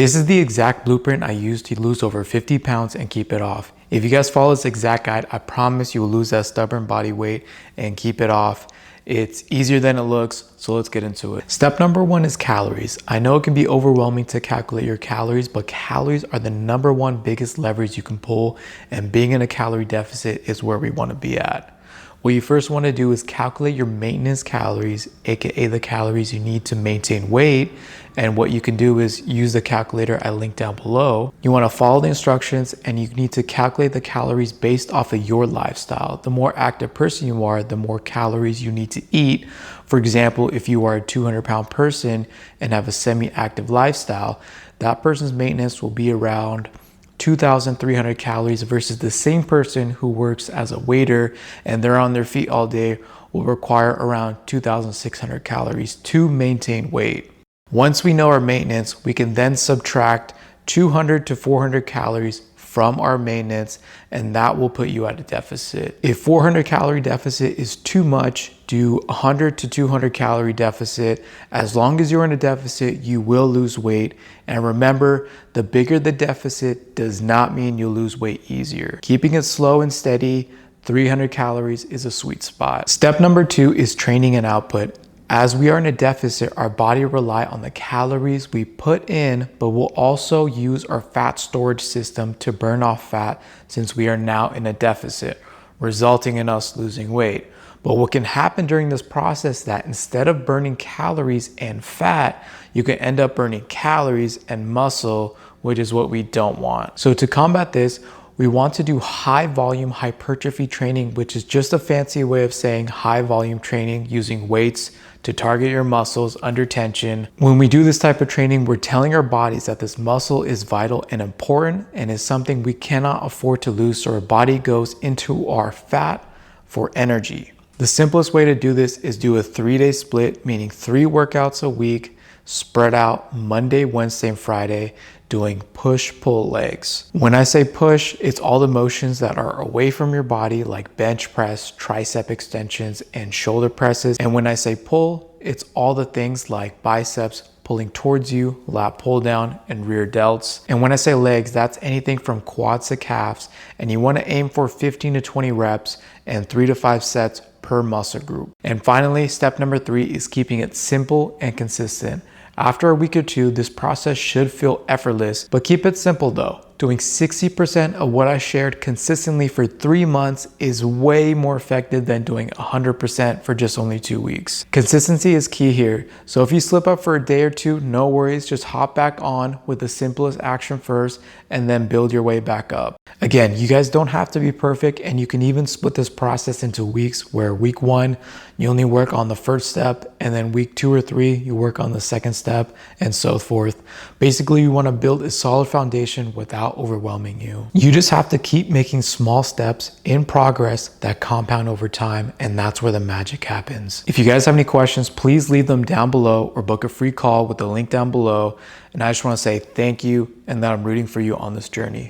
This is the exact blueprint I used to lose over 50 pounds and keep it off. If you guys follow this exact guide, I promise you will lose that stubborn body weight and keep it off. It's easier than it looks, so let's get into it. Step number 1 is calories. I know it can be overwhelming to calculate your calories, but calories are the number 1 biggest leverage you can pull, and being in a calorie deficit is where we want to be at. What you first want to do is calculate your maintenance calories, aka the calories you need to maintain weight. And what you can do is use the calculator I linked down below. You want to follow the instructions and you need to calculate the calories based off of your lifestyle. The more active person you are, the more calories you need to eat. For example, if you are a 200-pound person and have a semi-active lifestyle, that person's maintenance will be around 2,300 calories versus the same person who works as a waiter and they're on their feet all day will require around 2,600 calories to maintain weight. Once we know our maintenance, we can then subtract 200 to 400 calories from our maintenance, and that will put you at a deficit. If 400 calorie deficit is too much, do 100 to 200 calorie deficit. As long as you're in a deficit, you will lose weight. And remember, the bigger the deficit does not mean you'll lose weight easier. Keeping it slow and steady, 300 calories is a sweet spot. Step number 2 is training and output. As we are in a deficit, our body rely on the calories we put in, but we'll also use our fat storage system to burn off fat since we are now in a deficit, resulting in us losing weight. But what can happen during this process is that instead of burning calories and fat, you can end up burning calories and muscle, which is what we don't want. So to combat this, we want to do high volume hypertrophy training, which is just a fancy way of saying high volume training using weights to target your muscles under tension. When we do this type of training, we're telling our bodies that this muscle is vital and important and is something we cannot afford to lose, so our body goes into our fat for energy. The simplest way to do this is do a 3-day split, meaning 3 workouts a week, spread out Monday, Wednesday, and Friday, doing push-pull legs. When I say push, it's all the motions that are away from your body, like bench press, tricep extensions, and shoulder presses. And when I say pull, it's all the things like biceps pulling towards you, lat pull down, and rear delts. And when I say legs, that's anything from quads to calves. And you want to aim for 15 to 20 reps and 3 to 5 sets per muscle group. And finally, step number 3 is keeping it simple and consistent. After a week or 2, this process should feel effortless, but keep it simple though. Doing 60% of what I shared consistently for 3 months is way more effective than doing 100% for just only 2 weeks. Consistency is key here. So if you slip up for a day or 2, no worries, just hop back on with the simplest action first and then build your way back up. Again, you guys don't have to be perfect, and you can even split this process into weeks where week 1, you only work on the first step, and then week 2 or 3, you work on the second step, and so forth. Basically, you want to build a solid foundation without overwhelming you. You just have to keep making small steps in progress that compound over time, and that's where the magic happens. If you guys have any questions, please leave them down below or book a free call with the link down below. And I just want to say thank you and that I'm rooting for you on this journey.